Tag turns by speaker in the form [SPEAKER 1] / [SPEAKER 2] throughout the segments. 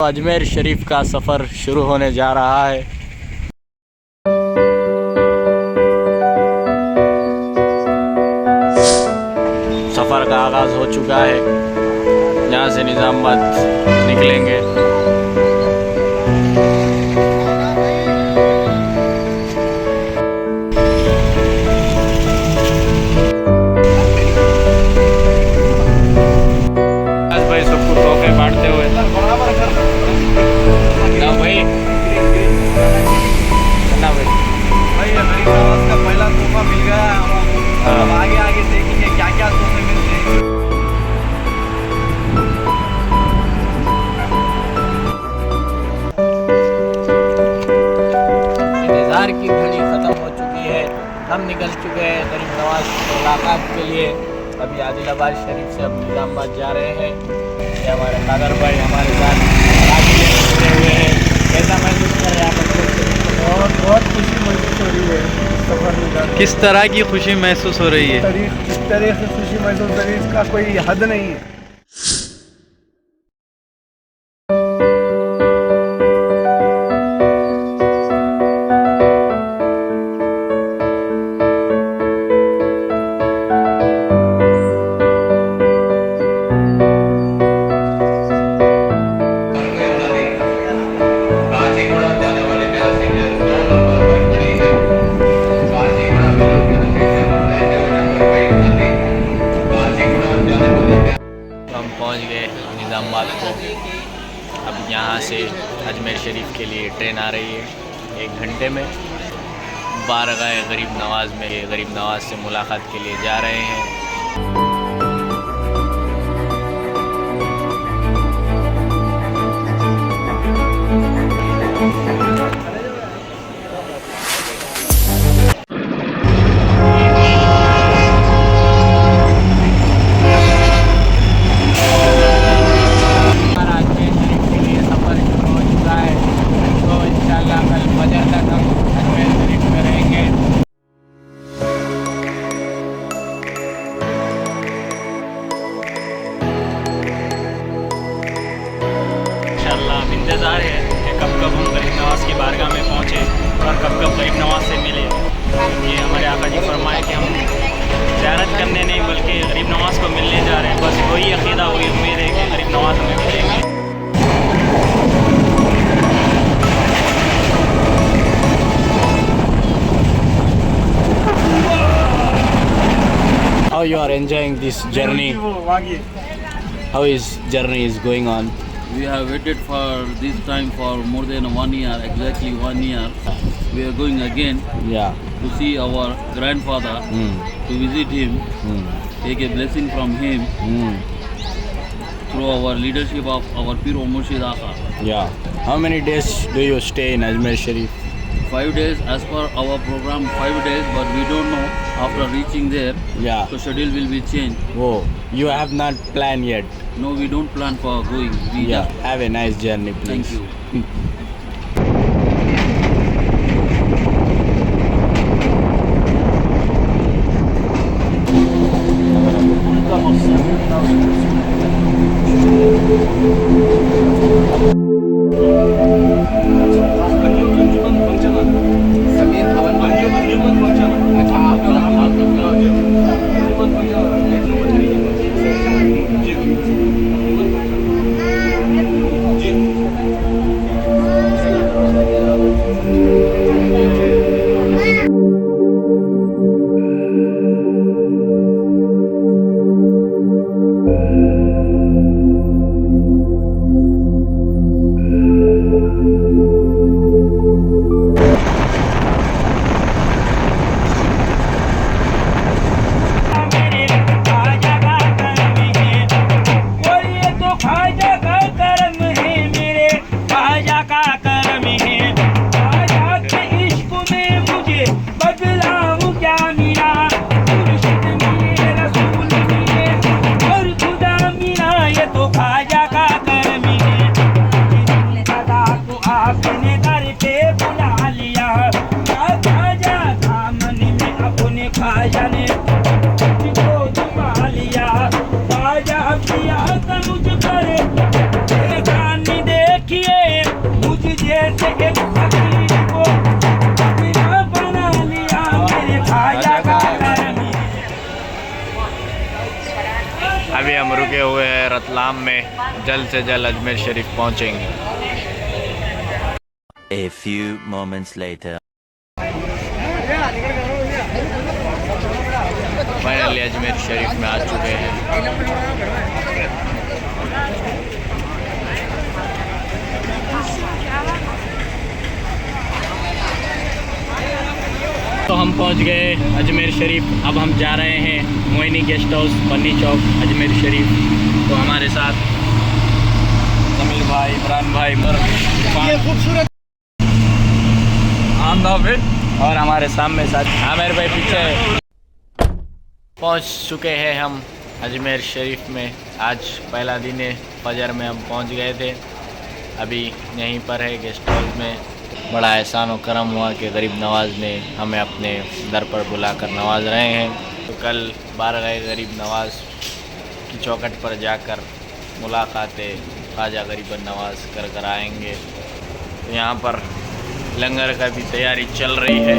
[SPEAKER 1] अजमेर शरीफ का सफ़र शुरू होने जा रहा है। सफ़र का आगाज़ हो चुका है। यहाँ से निज़ामाबाद निकलेंगे। भाई सबको तोहफे बांटते हुए ना भाई ना भाई
[SPEAKER 2] ये गरीब नवाज का पहला तोहफा मिल गया। हम आगे आगे देखेंगे क्या क्या तोहफे मिलते हैं।
[SPEAKER 1] इंतज़ार की घड़ी ख़त्म हो चुकी है। हम निकल चुके हैं गरीब नवाज से मुलाकात के लिए। अभी आदिलाबाद शरीफ से हम निज़ामाबाद जा रहे हैं। ये हमारे कादर भाई हमारे साथ जुड़े हुए हैं। कैसा महसूस कर रहे हैं आप?
[SPEAKER 2] बहुत खुशी महसूस हो रही है सफर निकाल।
[SPEAKER 3] किस तरह की खुशी महसूस हो रही है?
[SPEAKER 2] इस तरह से खुशी महसूस हो रही है, इसका कोई हद नहीं है।
[SPEAKER 1] पहुंच गए निज़ामाबाद को। अब यहाँ से अजमेर शरीफ के लिए ट्रेन आ रही है 1 घंटे में। बारगाह गरीब नवाज में गरीब नवाज से मुलाकात के लिए जा रहे हैं। इंतज़ार है कि कब कब हम गरीब नवाज की बारगाह में पहुँचे और कब कब गरीब नवाज से मिले। ये हमारे आका जी फरमाए कि हम ज़ियारत करने नहीं बल्कि गरीब नवाज को मिलने जा रहे हैं। बस वही अक़ीदा वही उम्मीद है कि गरीब नवाज हमें मिलेंगे। How you are enjoying this journey? How is journey is going on?
[SPEAKER 4] We have waited for this time for more than 1 year, exactly 1 year. We are going again
[SPEAKER 1] Yeah.
[SPEAKER 4] to see our grandfather, to visit him, take a blessing from him through our leadership of our Pir Murshid Agha.
[SPEAKER 1] Yeah. How many days do you stay in Ajmer Sharif?
[SPEAKER 4] 5 days as per our program, 5 days, but we don't know after reaching there.
[SPEAKER 1] Yeah.
[SPEAKER 4] So schedule will be changed.
[SPEAKER 1] Oh, you have not planned yet.
[SPEAKER 4] No, we don't plan for going. We
[SPEAKER 1] Yeah.
[SPEAKER 4] just
[SPEAKER 1] Have a nice journey, please.
[SPEAKER 4] thank you.
[SPEAKER 1] अभी हम रुके हुए हैं रतलाम में, जल्द से जल्द अजमेर शरीफ पहुंचेंगे।
[SPEAKER 5] A few moments later.
[SPEAKER 1] Finally Ajmer Sharif में आ चुके हैं। तो हम पहुंच गए अजमेर शरीफ। अब हम जा रहे हैं मोइनी गेस्ट हाउस, बन्नी चौक, अजमेर शरीफ। तो हमारे साथ जमील भाई, इमरान भाई, खूबसूरत और हमारे सामने साथ आमिर भाई पीछे। पहुंच चुके हैं हम अजमेर शरीफ में। आज पहला दिन है, फजर में हम पहुंच गए थे। अभी यहीं पर है गेस्ट हाउस में। बड़ा एहसान और करम हुआ कि गरीब नवाज़ ने हमें अपने दर पर बुलाकर नवाज रहे हैं। तो कल बारगाह गरीब नवाज़ की चौखट पर जाकर मुलाकातें ख्वाजा गरीब नवाज़ कर आएंगे। तो यहाँ पर लंगर का भी तैयारी चल रही है।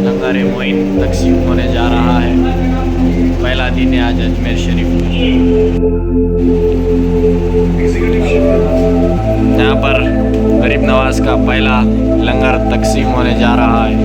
[SPEAKER 1] लंगर मोइन तकसीम होने जा रहा है। पहला दिन है आज अजमेर शरीफ में। यहाँ पर गरीब नवाज का पहला लंगर तकसीम होने जा रहा है।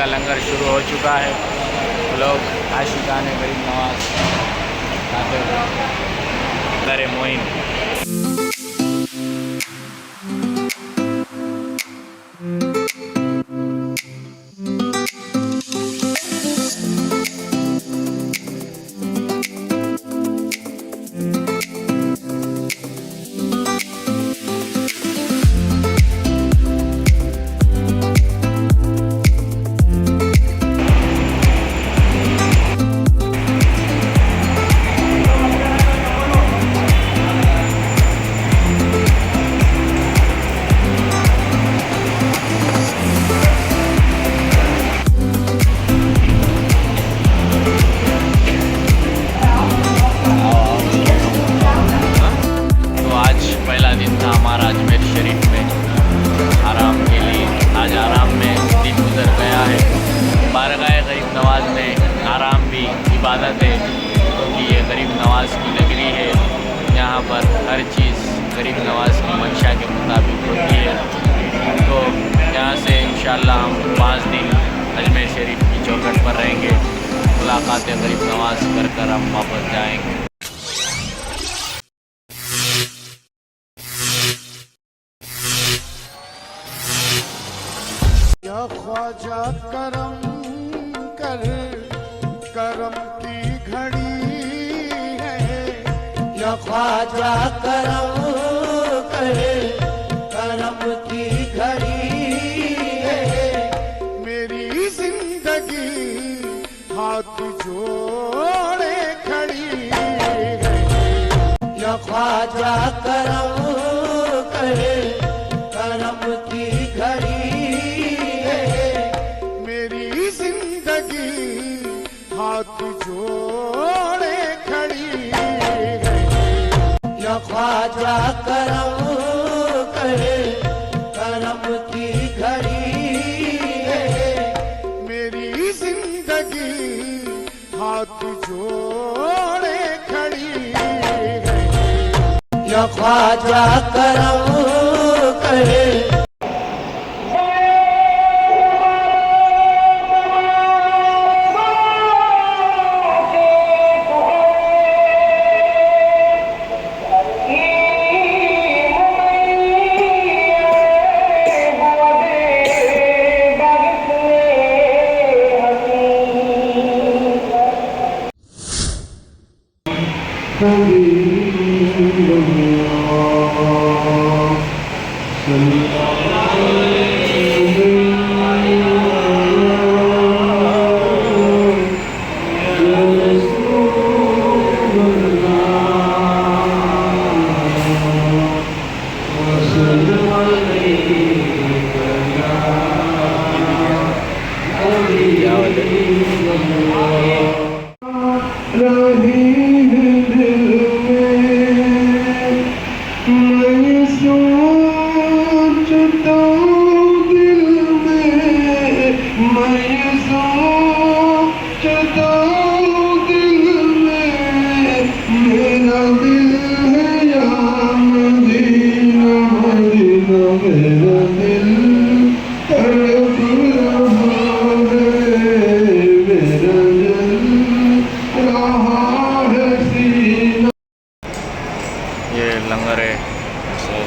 [SPEAKER 1] लंगर शुरू हो चुका है। लोग आशिकाने गरीब नवाज खाते हुए लंगर मोइन। इबादत है, क्योंकि ये गरीब नवाज की नगरी है। यहाँ पर हर चीज़ गरीब नवाज की मंशा के मुताबिक होती है। तो यहाँ से इंशाअल्लाह हम 5 दिन अजमेर शरीफ की चौखट पर रहेंगे। मुलाकातें गरीब नवाज कर हम वापस जाएंगे।
[SPEAKER 6] या ख्वाजा करम कर, करम की घड़ी है। या ख्वाजा करम कर, करम की घड़ी है। मेरी जिंदगी हाथ जोड़े खड़ी है। या ख्वाजा करम कर, करम की घड़ी हाथ जोड़े खड़ी है। या ख्वाजा करम करे, करम की घड़ी है। मेरी जिंदगी हाथ जोड़े खड़ी है। या ख्वाजा करम करे।
[SPEAKER 3] ये लंगर है ऐसे।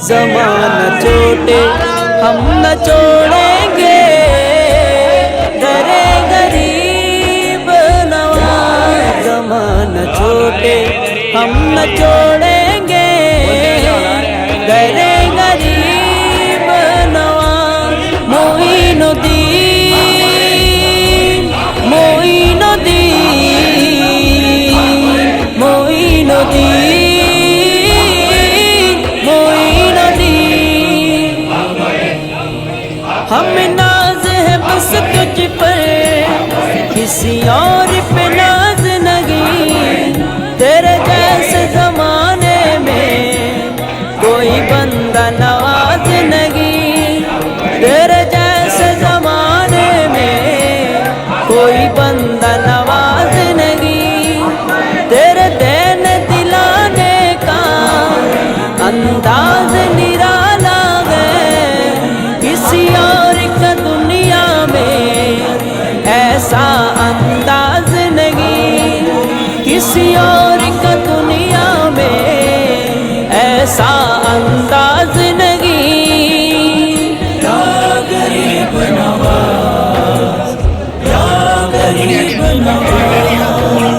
[SPEAKER 7] ज़माना छोटे हम न छोड़ेंगे, डरे गरीब नवाज। ज़माना छोटे हम न छोड़ेंगे, डरे गरीब नवाज। मोइनुद्दीन मोइनुद्दीन मोइनुद्दीन हम नाज है बस तुझ पर, किसी और पे नाज नहीं। तेरे जैसे जमाने में कोई बंदा नवाज नहीं। तेरे जैसे जमाने में कोई बंदा नवाज नहीं। तेरे देन दिलाने का अंदाज निराला है, किसी और का दुनिया में ऐसा अंदाज नहीं। किसी और का दुनिया में ऐसा अंदाज नहीं। या गरीब नवाज, या गरीब नवाज।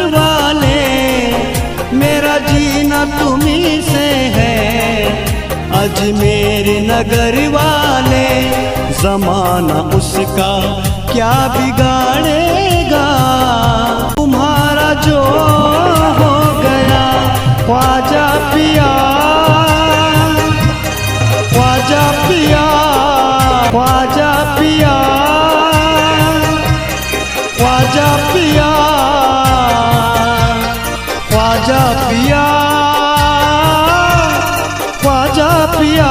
[SPEAKER 6] अजमेर नगर वाले, जमाना उसका क्या बिगाड़ेगा। तुम्हारा जो हो गया ख्वाजा पिया, ख्वाजा पिया, ख्वाजा पिया, ख्वाजा पिया, ख्वाजा पिया, ख्वाजा पिया।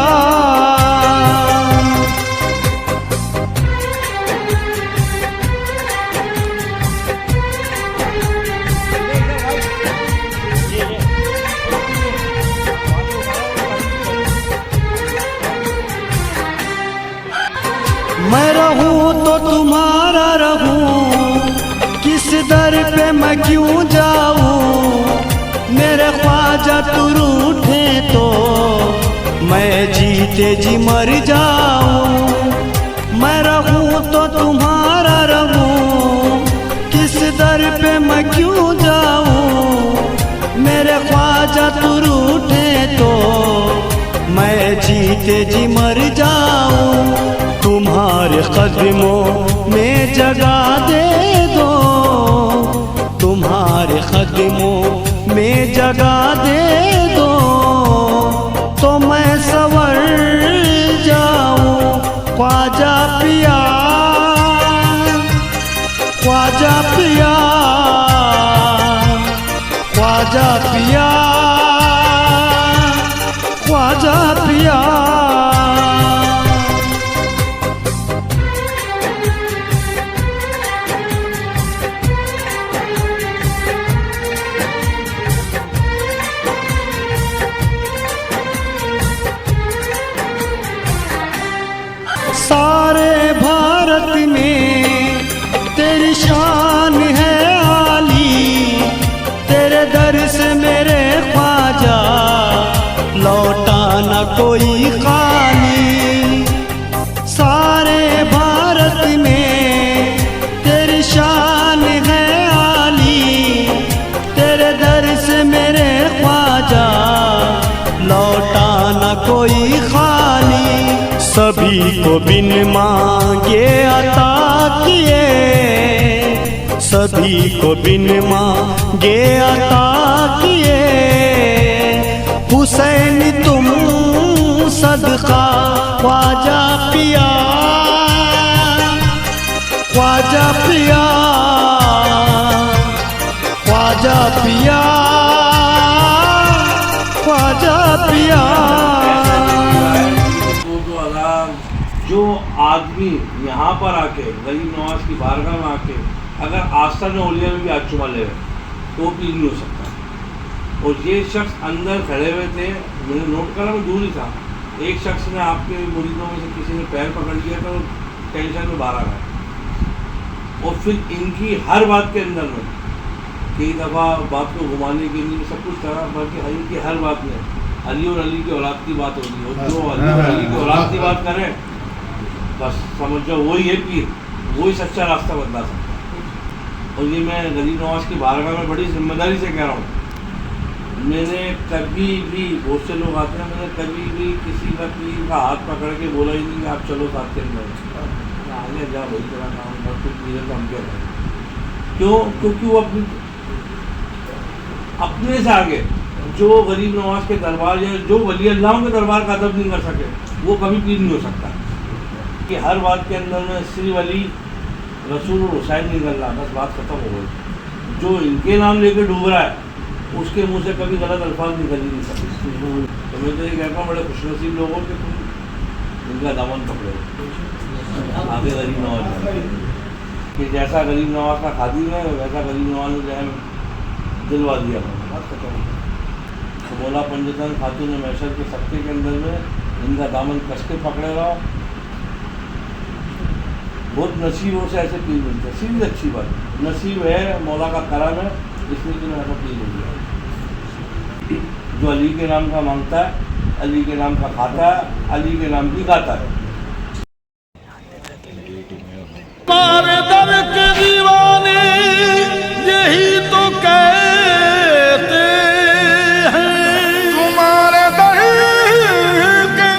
[SPEAKER 6] मैं रहूं तो तुम्हारा रहूं, किस दर पे मैं क्यों जाऊं। मेरे ख्वाजा तू रूठे तो मैं जीते जी मर जाऊं। मैं रहूं तो तुम्हारा रहूं, किस दर पे मैं क्यों जाऊं। मेरे ख्वाजा तू रूठे तो मैं जीते जी मर जाऊं। तुम्हारे कदमों में जगह दे दो, तुम्हारे कदमों में जगह दे दो, तो मैं संवर जाऊं। ख्वाजा पिया, ख्वाजा पिया, ख्वाजा पिया, ख्वाजा पिया। सारे भारत में तेरी शान है आली, तेरे दर से मेरे ख्वाजा लौटा न कोई खाली। सारे भारत में तेरी शान है आली, तेरे दर से मेरे ख्वाजा लौटा न कोई खाली। सभी को बिन मांगे अता किए, सभी को बिन मांगे अता किए। हुसैन तुम सदका ख्वाजा पिया, ख्वाजा पिया, ख्वाजा पिया, ख्वाजा पिया।
[SPEAKER 8] जो आदमी यहाँ पर आके गरीब नवाज की बारगाह में आके अगर आस्था में औलिया में भी आज चुमा ले तो भी नहीं हो सकता। और ये शख्स अंदर खड़े हुए थे, मैंने नोट करा, मैं दूर ही था। एक शख्स ने आपके मुरीदों में से किसी ने पैर पकड़ लिया तो टेंशन में बाहर आ गए। और फिर इनकी हर बात के अंदर में कई दफ़ा बात को घुमाने के लिए सब कुछ करा, बल्कि इनकी हर बात में अली और अली की औलाद की बात होगी। और जो अली और अली की औलाद की बात करें बस समझ जाओ वही है कि वही सच्चा रास्ता बदला सकता है। और ये मैं गरीब नवाज की बारगाह में बड़ी जिम्मेदारी से कह रहा हूँ। मैंने कभी भी, बहुत से लोग आते हैं, मैंने कभी भी किसी का पीर का हाथ पकड़ के बोला ही नहीं कि आप चलो साथ के अंदर आगे जा, वही तेरा काम कर, कुछ पीर तो हम क्या करें। क्यों? क्योंकि वो अपने से आगे जो गरीब नवाज के दरबार या जो वली अल्लाह के दरबार का अदब नहीं कर सके वो कभी पीर नहीं हो सकता। कि हर बात के अंदर में सिर्फ अली रसूल और हुसैन निकल रहा, बस बात खत्म हो गई। जो इनके नाम लेकर डूब रहा है उसके मुंह से कभी गलत अल्फाज निकल ही नहीं सकते। तो मैं तो ये कहता हूँ बड़े खुशनसीब लोगों के तुम इनका दामन पकड़ो आगे गरीब नवाज कि जैसा गरीब नवाज का खादिम है वैसा गरीब नवाज ने जो है दिलवा दिया। बात खत्म। तो मौला पंजतन खातून मैशर के सबके के अंदर में इनका दामन कस के पकड़े रहो। बहुत नसीबों से ऐसे पीर मिलते हैं। सीधी अच्छी बात, नसीब है, मौला का करम है, इसलिए कि ऐसा पीर मिल गया। जो अली के नाम का मांगता है, अली के नाम का खाता है, अली के नाम की गाता है।
[SPEAKER 2] हमारे दर के दीवाने यही तो कहते हैं, तुम्हारे दर के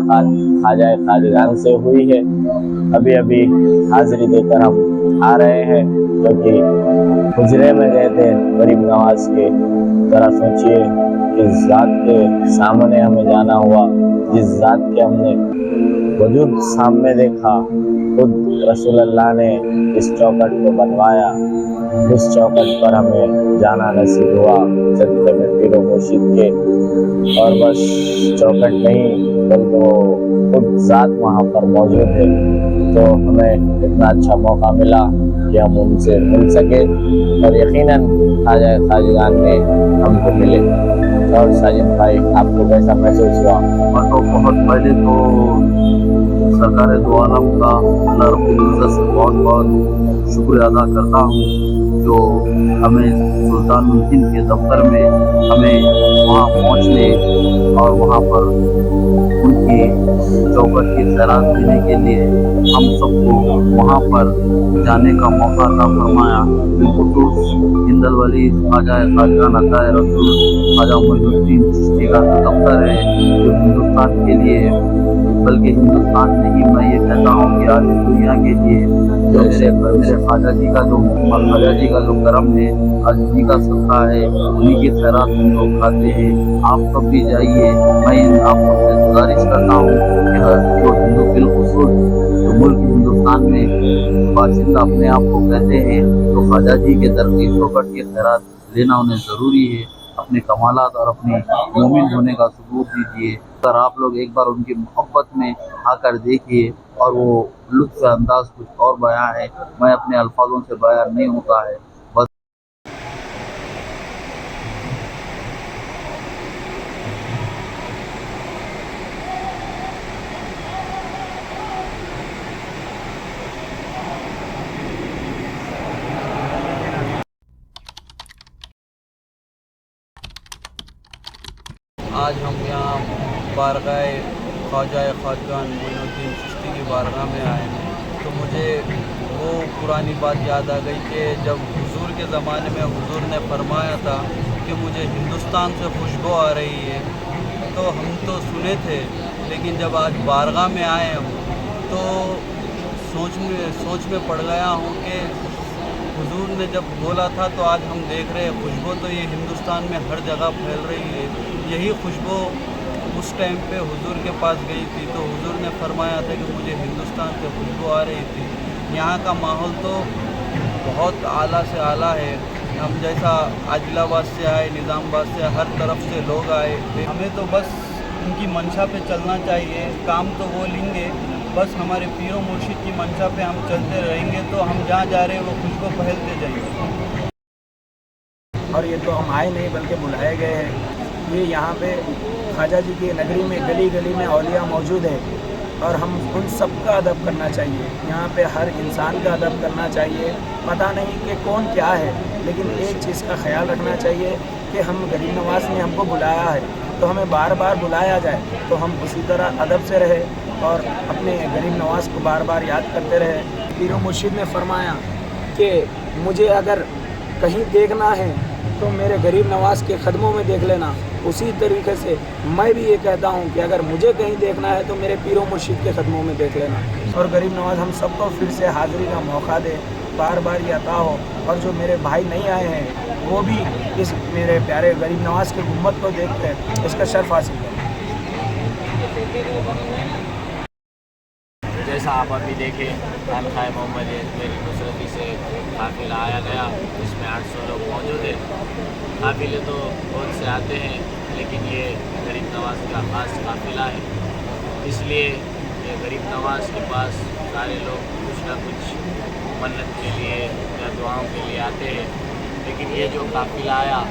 [SPEAKER 1] मुलाकात ख्वाजा खालिगान से हुई है। अभी अभी हाजिरी देकर हम आ रहे हैं, जो कि हुजरे में गए थे गरीब नवाज के। ज़रा सोचिए कि ज़ात के सामने हमें जाना हुआ, जिस ज़ात के हमने वजूद सामने देखा, खुद रसूल अल्लाह ने इस चौखट को बनवाया, उस चौखट पर हमें जाना नसीब हुआ सदक़े में पीर मुर्शिद के। और बस चौखट नहीं बल्कि वो खुद ज़ात वहाँ पर मौजूद है, तो हमें इतना अच्छा मौका मिला कि हम उनसे मिल सके और यकीनन ख्वाजा खालिगान में हमको मिले। और साजिद भाई, आपको कैसा महसूस हुआ?
[SPEAKER 9] मैं तो बहुत पहले तो सरकार दो आलम का अल्लाह रब्बुल इज़्ज़त से बहुत बहुत शुक्रिया अदा करता हूँ, जो हमें सुल्तानुद्दीन के दफ्तर में हमें वहाँ पहुँचने और वहाँ पर उनकी चौखट की खैरात देने के लिए हम सबको वहाँ पर जाने का मौका अता फरमाया। बिलखुसूस हिंदल वली ख्वाजा खालिगान अता रसूल ख्वाजा मोइनुद्दीन चिश्ती का दफ्तर है, जो हिंदुस्तान के लिए, बल्कि हिंदुस्तान में ही मैं ये कहता हूँ कि आज दुनिया के लिए जो मेरे ख्वाजा जी का जो करम है, आज उन्हीं का सदका है, उन्हीं की खैरात हम लोग खाते हैं। आप सब भी जाइए। मैं आप सबसे गुजारिश करता हूँ कि जो हिंदू बिलखुसूस जो मुल्क हिंदुस्तान में बाशिंदा अपने आप को कहते हैं, तो ख्वाजा जी के दर की चौखट की खैरात लेना उन्हें ज़रूरी है। अपने कमालात और अपनी मोमिन होने का सबूत दीजिए। अगर आप लोग एक बार उनकी मोहब्बत में आकर देखिए, और वो लुत्फ़ अंदाज कुछ और बयां है, मैं अपने अल्फाजों से बयान नहीं होता है। बस
[SPEAKER 10] आज हम यहाँ बारगाह ख्वाजा खालिगान मोइनुद्दीन चिश्ती की बारगाह में आए हैं, तो मुझे वो पुरानी बात याद आ गई कि जब हुजूर के ज़माने में हुजूर ने फरमाया था कि मुझे हिंदुस्तान से खुशबू आ रही है, तो हम तो सुने थे, लेकिन जब आज बारगाह में आए हम तो सोच में पड़ गया हूँ कि हुजूर ने जब बोला था तो आज हम देख रहे हैं खुशबू तो ये हिंदुस्तान में हर जगह फैल रही है। यही खुशबू उस टाइम पे हुजूर के पास गई थी, तो हुजूर ने फरमाया था कि मुझे हिंदुस्तान से खुशबू आ रही थी। यहाँ का माहौल तो बहुत आला से आला है। हम जैसा आदिलाबाद से आए, निज़ामाबाद से, हर तरफ से लोग आए। हमें तो बस उनकी मंशा पे चलना चाहिए। काम तो वो लेंगे, बस हमारे पीरों मुर्शिद की मंशा पे हम चलते रहेंगे, तो हम जहाँ जा रहे हैं वो खुशबू फैलते जाएंगे।
[SPEAKER 11] और ये तो हम आए नहीं बल्कि बुलाए गए हैं। ये यहाँ पे ख्वाजा जी की नगरी में गली गली में औलिया मौजूद है, और हम उन सब का अदब करना चाहिए। यहाँ पे हर इंसान का अदब करना चाहिए। पता नहीं कि कौन क्या है, लेकिन एक चीज़ का ख्याल रखना चाहिए कि हम गरीब नवाज ने हमको बुलाया है, तो हमें बार बार बुलाया जाए, तो हम उसी तरह अदब से रहे और अपने गरीब नवाज को बार बार याद करते रहे। पीर मुर्शिद ने फरमाया कि मुझे अगर कहीं देखना है तो मेरे गरीब नवाज के ख़दमों में देख लेना। उसी तरीके से मैं भी ये कहता हूँ कि अगर मुझे कहीं देखना है तो मेरे पीर मुर्शिद के ख़दमों में देख लेना। और गरीब नवाज हम सबको फिर से हाज़िरी का मौका दे, बार बार ये अता हो। और जो मेरे भाई नहीं आए हैं वो भी इस मेरे प्यारे गरीब नवाज की गुम्मत को देखते हैं, इसका शर्फ हासिल करें।
[SPEAKER 1] जैसा आप अभी देखें, खानखाए मोहम्मद मेरी नुसरती से काफ़िला आया गया, जिसमें 800 लोग मौजूद हैं। काफ़िले तो बहुत से आते हैं, लेकिन ये गरीब नवाज का ख़ास काफ़िला है, इसलिए ये गरीब नवाज के पास सारे लोग कुछ ना कुछ मन्नत के लिए या दुआओं के लिए आते हैं। लेकिन ये जो काफ़िला आया,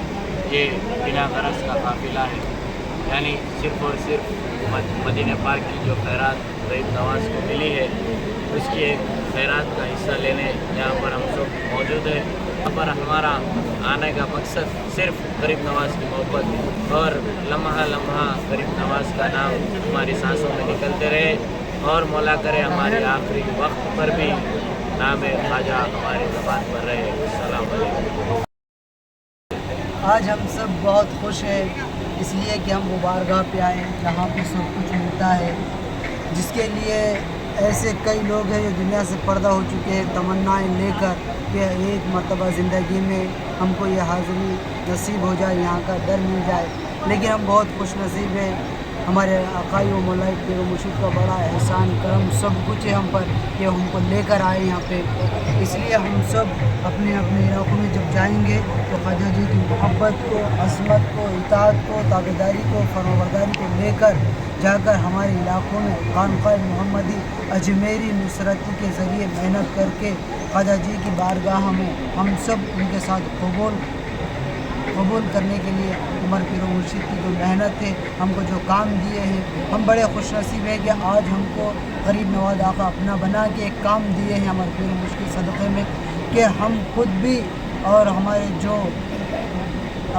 [SPEAKER 1] ये बिना गरज का काफ़िला है, यानी सिर्फ़ और सिर्फ मदीने पाक की जो खैरात गरीब नवाज को मिली है, उसकी एक खैरात का हिस्सा लेने यहाँ पर हम सब मौजूद हैं। यहाँ पर हमारा आने का मकसद सिर्फ गरीब नवाज की मोहब्बत है, और लम्हा लम्हा गरीब नवाज का नाम हमारी सांसों में निकलते रहे, और मौला करे हमारे आखिरी वक्त पर भी नाम ख्वाजा हमारी ज़बान पर रहे। अस्सलाम वालेकुम।
[SPEAKER 12] आज हम सब बहुत खुश हैं, इसलिए कि हम वो बारगाह पे आए, जहाँ पे सब कुछ मिलता है। जिसके लिए ऐसे कई लोग हैं जो दुनिया से पर्दा हो चुके हैं, तमन्नाएं लेकर कि एक मर्तबा ज़िंदगी में हमको ये हाज़िरी नसीब हो जाए, यहाँ का दर मिल जाए। लेकिन हम बहुत खुश नसीब हैं, हमारे आकाई व मौलाई पीर मुर्शिद का बड़ा एहसान करम सब कुछ है हम पर कि हमको लेकर आए यहाँ पे। इसलिए हम सब अपने अपने इलाक़ों में जब जाएंगे तो ख्वाजा जी की मोहब्बत को, अज़मत को, इताअत को, ताबेदारी को, फरमाबरदारी को लेकर जाकर हमारे इलाक़ों में खानक़ाह मोहम्मदी अजमेरी नुसरती के ज़रिए मेहनत करके ख्वाजा जी की बारगाह में हम सब उनके साथ कबूल करने के लिए उमर पीर मुर्शिद की जो मेहनत है, हमको जो काम दिए हैं, हम बड़े खुशनसीब हैं कि आज हमको गरीब नवाज आका अपना बना के एक काम दिए हैं उमर पीर मुर्शिद के सदक़े में कि हम खुद भी और हमारे जो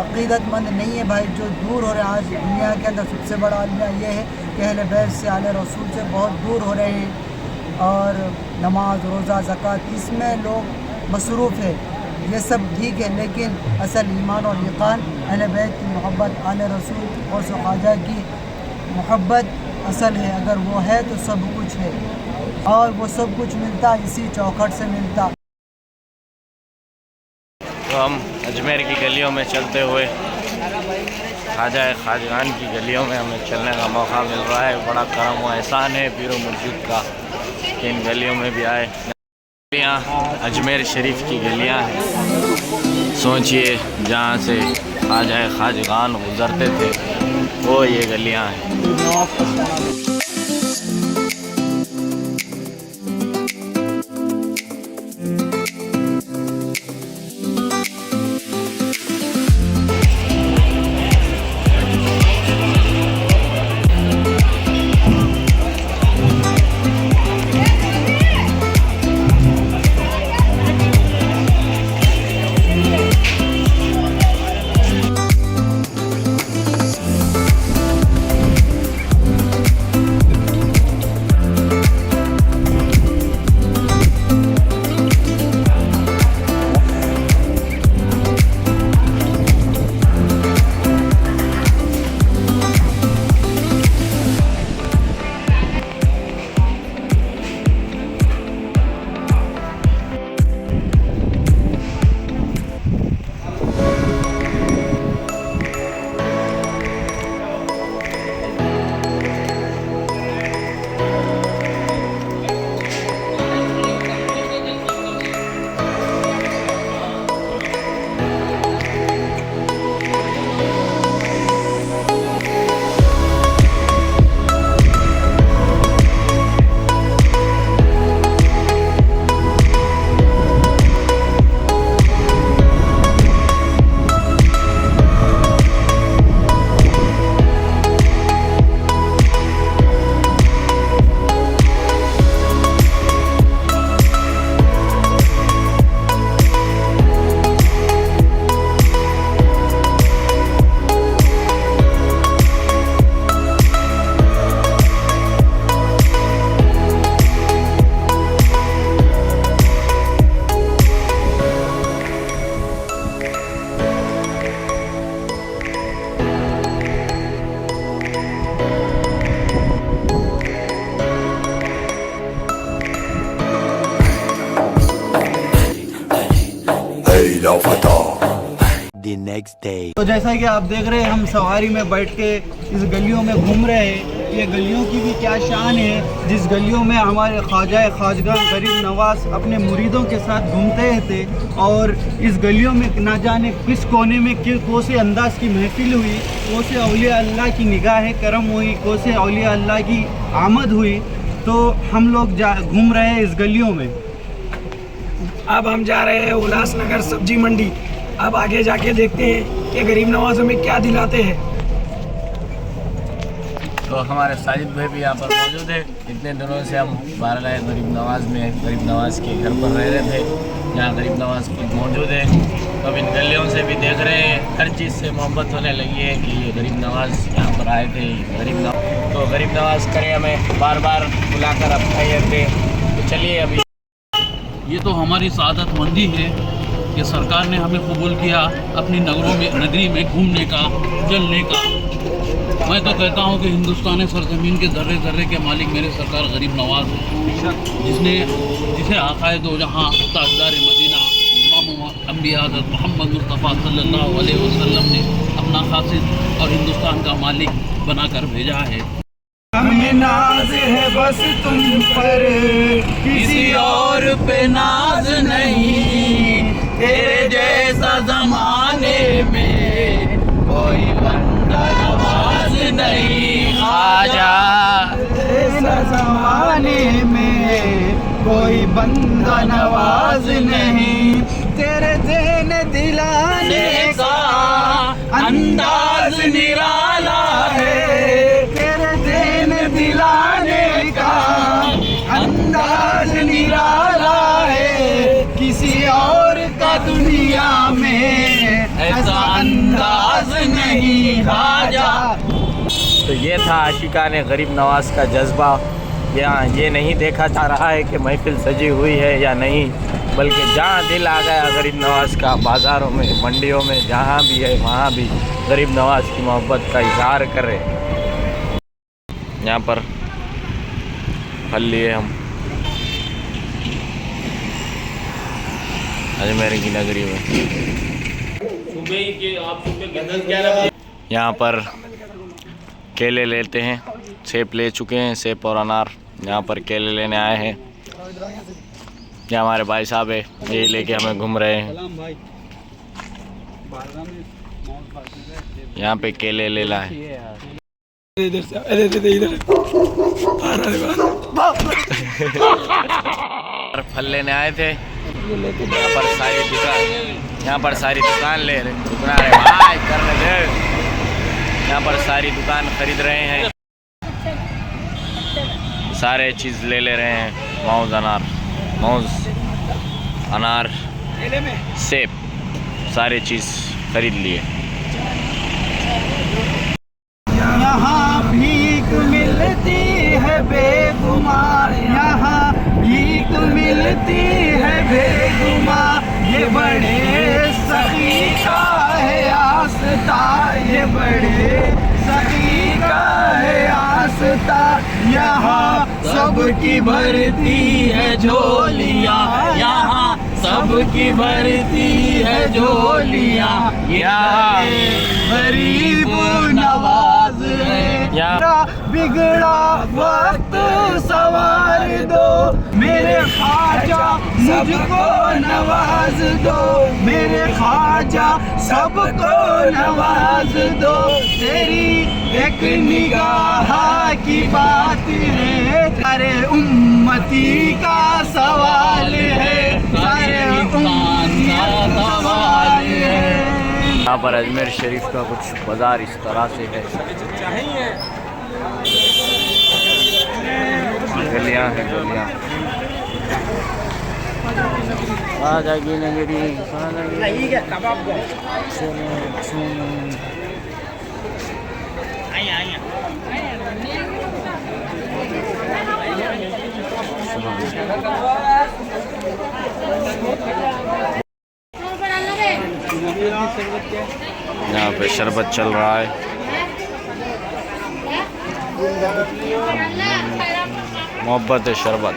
[SPEAKER 12] अक़ीदतमंद नहीं है भाई, जो दूर हो रहे हैं। आज दुनिया के अंदर सबसे बड़ा अलमिया ये है कि अहले बैत से, आले रसूल से बहुत दूर हो रहे हैं और नमाज, रोज़ा, ज़कात इसमें लोग मसरूफ़ है। ये सब ठीक है, लेकिन असल ईमान और यक़ान अहले बैत की मोहब्बत, आले रसूल और ख्वाजा की मोहब्बत असल है। अगर वो है तो सब कुछ है और वो सब कुछ मिलता इसी चौखट से मिलता।
[SPEAKER 3] तो हम अजमेर की गलियों में चलते हुए ख्वाजा खाजगान की गलियों में हमें चलने का मौका मिल रहा है। बड़ा करम व एहसान है पीर मुर्शिद का कि इन गलियों में भी आए। अजमेर शरीफ की गलियां हैं, सोचिए जहाँ से ख्वाजा खाजगान गुज़रते थे वो ये गलियां हैं।
[SPEAKER 12] The next day. तो जैसा कि आप देख रहे हैं हम सवारी में बैठ के इस गलियों में घूम रहे हैं। ये गलियों की भी क्या शान है, जिस गलियों में हमारे ख्वाजा खाजगान गरीब नवाज अपने मुरीदों के साथ घूमते थे और इस गलियों में ना जाने किस कोने में कौन से अंदाज की महफिल हुई, कौन से औलिया अल्लाह की निगाह करम हुई, कौन से औलिया अल्लाह की आमद हुई। तो हम लोग घूम रहे हैं इस गलियों में।
[SPEAKER 11] अब हम जा रहे हैं उल्लासनगर सब्जी मंडी। अब आगे जाके देखते हैं कि गरीब नवाज हमें क्या दिलाते हैं।
[SPEAKER 1] तो हमारे साजिद भाई भी यहाँ पर मौजूद है। इतने दिनों से हम बारगाह गरीब नवाज में गरीब नवाज के घर पर रह रहे थे, जहाँ गरीब नवाज खुद मौजूद है। तो अब इन गलियों से भी देख रहे हैं, हर चीज़ से मोहब्बत होने लगी है कि ये गरीब नवाज यहाँ पर आए थे। तो गरीब नवाज करे हमें बार बार बुलाकर अपना थे। तो चलिए अभी
[SPEAKER 4] ये तो हमारी सादतमंदी है कि सरकार ने हमें कबूल किया अपनी नगरी में घूमने का, जलने का। मैं तो कहता हूँ कि हिंदुस्तान सरजमीन के ज़र्रे ज़र्रे के मालिक मेरे सरकार गरीब नवाज जिसे आकाए दो जहाँ ताजदार मदीना इमाम अंबिया हज़रत मोहम्मद मुस्तफ़ा सल्लल्लाहु अलैहि वसल्लम ने अपना खासिद और हिंदुस्तान का मालिक बनाकर भेजा है।
[SPEAKER 6] हमें नाज है बस तुम पर, किसी और पे नाज नहीं। तेरे जैसा जमाने में कोई बंदा नवाज नहीं।
[SPEAKER 2] ख्वाजा
[SPEAKER 6] ऐसा जमाने में कोई बंदा नवाज नहीं। तेरे देने दिलाने का अंदाज निराला है। तेरे देने दिलाने का अंदाज निराला है। किसी और का दुनिया में ऐसा अंदाज नहीं। ख्वाजा।
[SPEAKER 3] तो ये था आशिकाने गरीब नवाज का जज्बा। यहाँ ये नहीं देखा जा रहा है कि महफिल सजी हुई है या नहीं, बल्कि जहाँ दिल आ गया गरीब नवाज का, बाज़ारों में, मंडियों में, जहाँ भी है वहाँ भी गरीब नवाज की मोहब्बत का इजहार कर रहे। यहाँ पर फल लिए हम अजमेर की नगरी में। यहाँ पर केले लेते हैं, सेब ले चुके हैं, सेब और अनार। यहाँ पर केले लेने आए हैं। ये हमारे भाई साहब है, ये लेके हमें घूम रहे हैं। यहाँ पे केले ले लाए। फल लेने आए थे। यहाँ पर सारी दुकान ले रहे भाई करने दे। यहाँ पर सारी दुकान खरीद रहे हैं, सारे चीज़ ले रहे हैं। मौज अनार सेब सारे चीज़ खरीद लिए।
[SPEAKER 6] यहाँ भीख मिलती है बेगुमार। यहाँ भीख मिलती है बेगुमार। ये बड़े सखी का है आस्था। ये बड़े सखी का है आस्था। यहाँ सबकी भरती है झोलियाँ। यहाँ सबकी भरती है झोलियाँ। यहाँ गरीब नवाज है। बिगड़ा वक्त सवार दो मेरे ख्वाजा, मुझको नवाज दो मेरे ख्वाजा, सबको नवाज दो। तेरी एक निगाह की बात है, सारे उम्मती का सवाल है। सारे उम्मती का सवाल है।
[SPEAKER 3] यहाँ पर अजमेर शरीफ का कुछ बाज़ार इस तरह से है। गलियाँ हैं गलियाँ। ख्वाजा की नगरी, यहाँ पे शरबत चल रहा है। मोहब्बत है शरबत।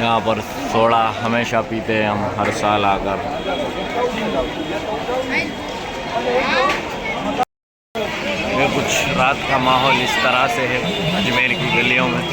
[SPEAKER 3] यहाँ पर सोडा हमेशा पीते हैं हम हर साल आकर। ये कुछ रात का माहौल इस तरह से है अजमेर की गलियों में।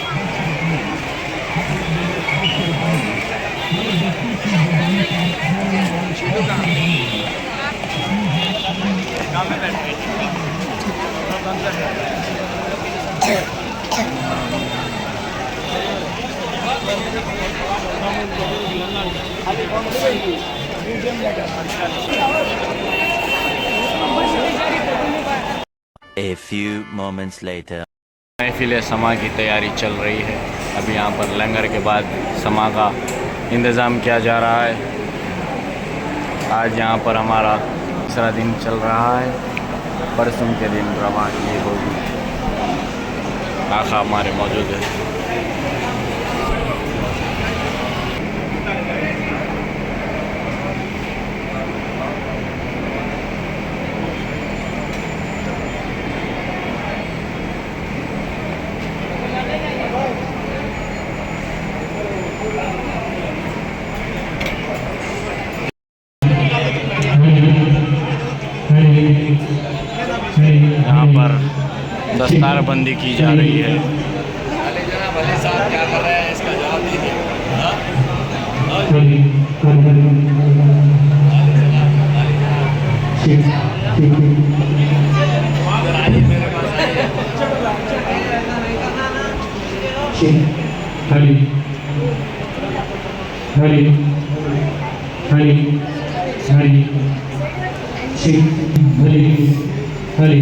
[SPEAKER 5] A few moments later.
[SPEAKER 3] महफिल समा की तैयारी चल रही है। अभी यहाँ पर लंगर के बाद समा का इंतज़ाम किया जा रहा है। आज यहाँ पर हमारा तीसरा दिन चल रहा है। परसों के दिन रवानगी होगी। आका हमारे मौजूद है। दस्तारबंदी की जा रही है।
[SPEAKER 1] भले साहब क्या कर रहे हैं इसका जवाब दीजिए। मेरे पास
[SPEAKER 2] हरी हरी हरी हरी हरी हरी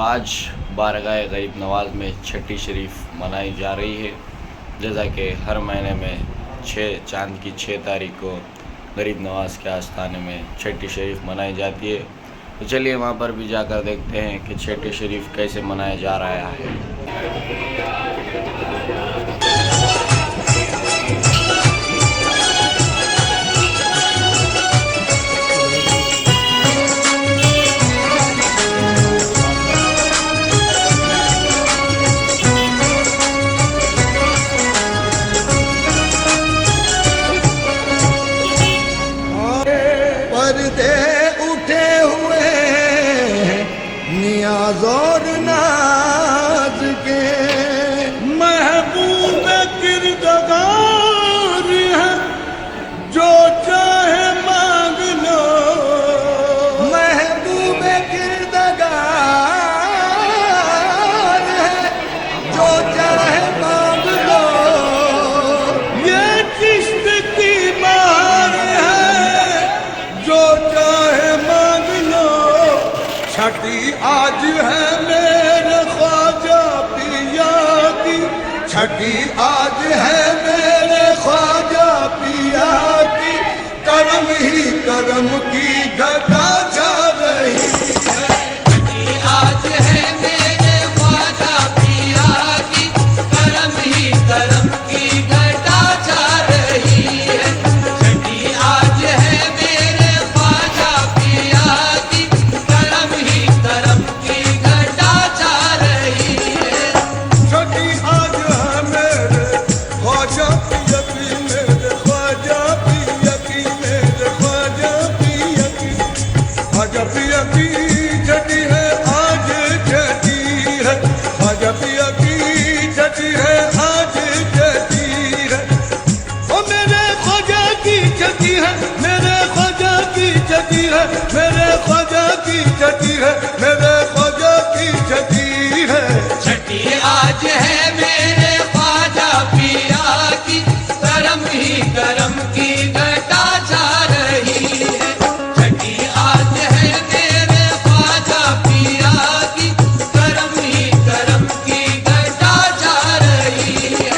[SPEAKER 3] आज बारगाह गरीब नवाज़ में छठी शरीफ मनाई जा रही है। जैसा कि हर महीने में 6 चांद की 6 तारीख को गरीब नवाज़ के आस्थाने में छठी शरीफ मनाई जाती है। तो चलिए वहाँ पर भी जाकर देखते हैं कि छठी शरीफ कैसे मनाया जा रहा है।
[SPEAKER 6] पर्दे उठे हुए नियाज़ और नाज के, महबूब किरदार है जो चाहे मांग लो, महबूब किरदार है जो चाहे मांग लो, ये चिश्त की बहार है जो चाहे मांग लो। छठी आज है मेरे ख्वाजा पिया की, छठी आज है मेरे ख्वाजा पिया की, करम ही करम की घटा जा रही है। छठी आज है मेरे ख्वाजा पिया की, करम ही करम की घटा जा रही है। छठी आज है मेरे ख्वाजा पिया की, करम ही करम की घटा जा रही है। छठी आज है मेरे ख्वाजा पिया की, मेरे ख्वाजा पिया की, मेरे ख्वाजा पिया की, ख्वाजा पिया की छठी है आज छठी है, ख्वाजा पिया की छठी है आज छठी है। ओ मेरे ख्वाजा की छठी है, मेरे ख्वाजा की छठी है, मेरे ख्वाजा की छठी है, मेरे ख्वाजा की छठी है। छठी आज है मेरे ख्वाजा पिया की, करम ही करम की घटा जा रही है। छठी आज है मेरे ख्वाजा पिया की, करम ही करम की घटा जा रही है।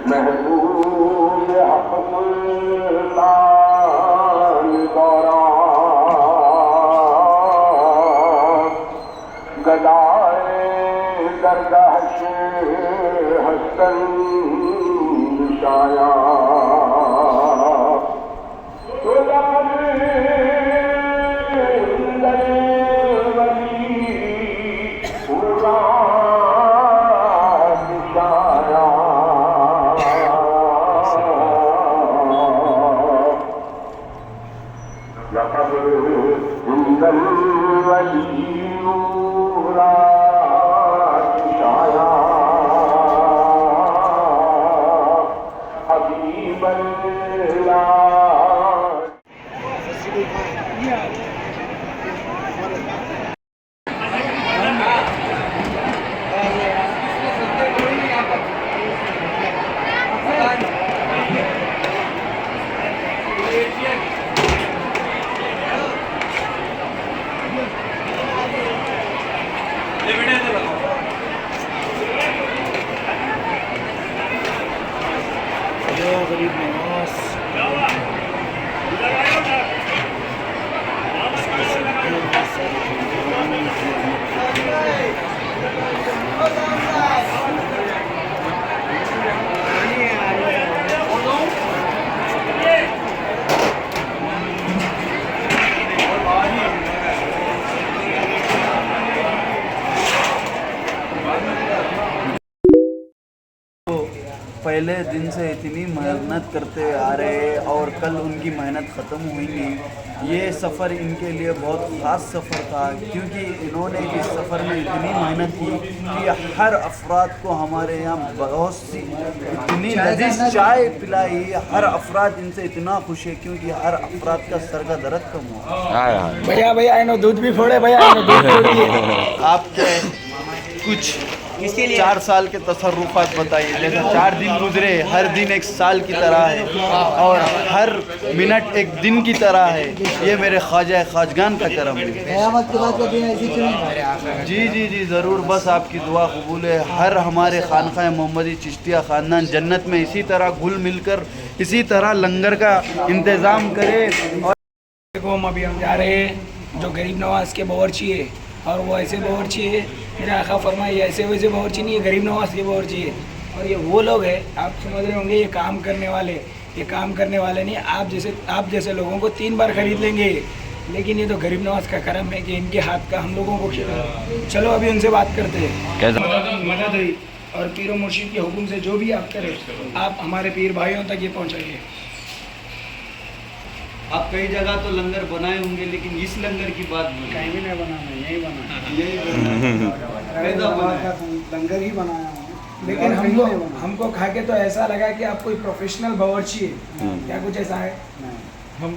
[SPEAKER 13] महबूब हक सुल्तान दौरान गदाए दरगाह हसन शाया
[SPEAKER 11] गरीब नवाज
[SPEAKER 14] पहले दिन से इतनी मेहनत करते आ रहे हैं और कल उनकी मेहनत ख़त्म हुई नहीं। ये सफ़र इनके लिए बहुत ख़ास सफ़र था क्योंकि इन्होंने इस सफ़र में इतनी मेहनत की कि हर अफराद को हमारे यहाँ बहुत सी इतनी लजीज चाय पिलाई। हर अफराद इनसे इतना खुश है क्योंकि हर अफराद का सर का दर्द कम हुआ।
[SPEAKER 11] भैया भैया इन्हों दूध भी फोड़े, भैया इन्हों दूध फोड़िए।
[SPEAKER 14] आपके कुछ 4 साल के तसर्रुफात बताइए। जैसे 4 दिन गुजरे, हर दिन एक साल की तरह है और हर मिनट एक दिन की तरह है। ये मेरे ख्वाजा खाजगान का करम है।
[SPEAKER 12] क़यामत के बाद का दिन ऐसी चुनी।
[SPEAKER 14] जी जी जी ज़रूर, बस आपकी दुआ कबूल है। हर हमारे खानक़ाह मोहम्मदी चिश्तिया ख़ानदान जन्नत में इसी तरह घुल मिलकर इसी तरह लंगर का इंतज़ाम करे। और
[SPEAKER 11] देखो हम जा रहे हैं जो गरीब नवाज के बावर्ची है और वो ऐसे बावर्ची है, मेरे आका फरमाए ऐसे वैसे बावर्ची नहीं है, गरीब नवाज के बावर्ची है। और ये वो लोग हैं, आप समझ रहे होंगे, ये काम करने वाले, ये काम करने वाले नहीं, आप जैसे लोगों को 3 बार खरीद लेंगे। लेकिन ये तो गरीब नवाज का करम है कि इनके हाथ का हम लोगों को खिला। चलो अभी उनसे बात करते हैं। मदद हुई और पीर व मुर्शिद के हुक्म से जो भी आप करें, आप हमारे पीर भाइयों तक ये पहुँचाइए।
[SPEAKER 14] आप कई जगह तो लंगर बनाए होंगे लेकिन इस लंगर की बात
[SPEAKER 11] कहीं भी नहीं बनाना, यही बनाना, लंगर ही बनाया हूँ। लेकिन हमको खा के तो ऐसा लगा कि आप कोई प्रोफेशनल बावर्ची है, क्या कुछ ऐसा है?
[SPEAKER 15] हम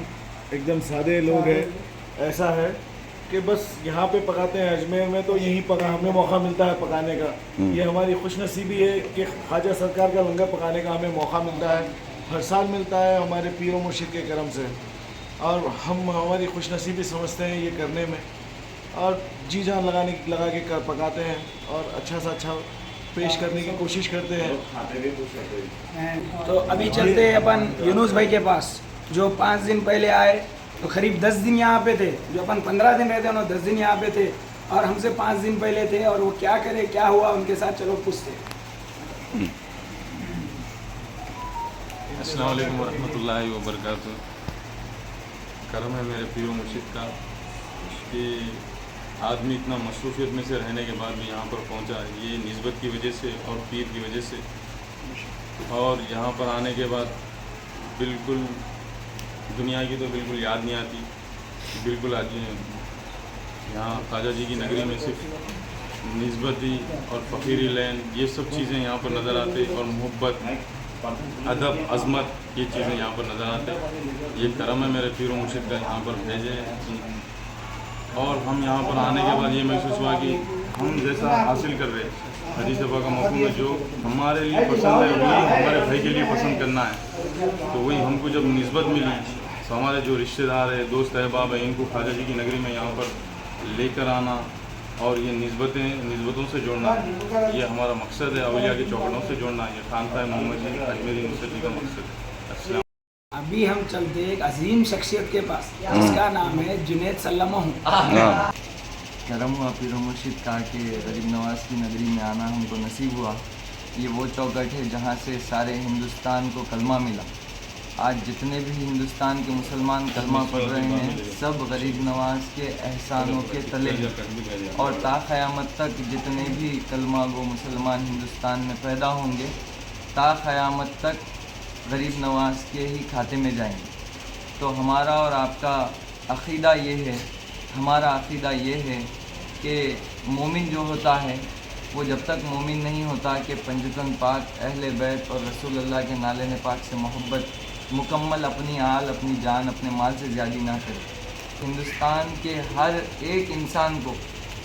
[SPEAKER 15] एकदम सादे लोग हैं। ऐसा है कि बस यहाँ पे पकाते हैं। अजमेर में तो यहीं पका, हमें मौका मिलता है पकाने का। ये हमारी खुशनसीबी है कि ख्वाजा सरकार का लंगर पकाने का हमें मौका मिलता है। हर साल मिलता है हमारे पीर व मुर्शिद के करम से और हम हमारी खुशनसीबी समझते हैं ये करने में और जी जान लगा के पकाते हैं और अच्छा से अच्छा पेश करने की कोशिश करते हैं।
[SPEAKER 11] तो अभी चलते हैं अपन यूनुस भाई के पास जो 5 दिन पहले आए, तो करीब 10 दिन यहाँ पे थे। जो अपन 15 दिन रहते उन्होंने 10 दिन यहाँ पे थे और हमसे 5 दिन पहले थे। और वो क्या करे, क्या हुआ उनके साथ, चलो पूछते हैं।
[SPEAKER 16] अस्सलाम वालेकुम वरहमतुल्लाहि वबरकातुहू। करम है मेरे पीर व मुर्शिद का कि आदमी इतना मसरूफियत में से रहने के बाद भी यहाँ पर पहुँचा, ये निस्बत की वजह से और पीर की वजह से। और यहाँ पर आने के बाद बिल्कुल दुनिया की तो बिल्कुल याद नहीं आती, बिल्कुल आती है। यहाँ ख्वाजा जी की नगरी में सिर्फ निस्बती और फ़कीरी लैन ये सब चीज़ें यहाँ पर नज़र आते और मोहब्बत, अदब, अज़मत, ये चीज़ें यहाँ पर नज़र आते। ये करम है मेरे पीर व मुर्शिद का यहाँ पर भेजे हैं। और हम यहाँ पर आने के बाद ये महसूस हुआ कि हम जैसा हासिल कर रहे हदीस दफ़ा का मौक़ू में जो हमारे लिए पसंद है वही हमारे भाई के लिए पसंद करना है। तो वही हमको जब निस्बत मिली तो हमारे जो रिश्तेदार है, दोस्त अहबाब हैं, इनको ख्वाजा जी की नगरी में यहाँ पर लेकर आना और ये निस्बतों से जोड़ना, ये हमारा मकसद है। अवलिया के चौकड़ों से जोड़ना, ये खानक़ाह मोहम्मद जी अजमेरी नुसरत जी का मकसद है।
[SPEAKER 11] अभी हम चलते एक अजीम शख्सियत के पास, इसका नाम है जुनैद सल्लमहू।
[SPEAKER 17] करम हुआ पीर व मुर्शिद का कि गरीब नवाज की नगरी में आना हमको नसीब हुआ। ये वो चौकट है जहाँ से सारे हिंदुस्तान को कलमा मिला। आज जितने भी हिंदुस्तान के मुसलमान कलमा पढ़ रहे हैं सब गरीब नवाज के एहसानों के तले हैं। और ता क़यामत तक जितने भी कलमा गो मुसलमान हिंदुस्तान में पैदा होंगे ता क़यामत तक गरीब नवाज के ही खाते में जाएंगे। तो हमारा और आपका अक़ीदा ये है, हमारा अक़ीदा ये है कि मोमिन जो होता है वो जब तक मोमिन नहीं होता कि पंजतन पाक, अहले बैत और रसूलुल्लाह के नाले ने पाक से मोहब्बत मुकम्मल अपनी आल, अपनी जान, अपने माल से ज़्यादा ना करे। हिंदुस्तान के हर एक इंसान को,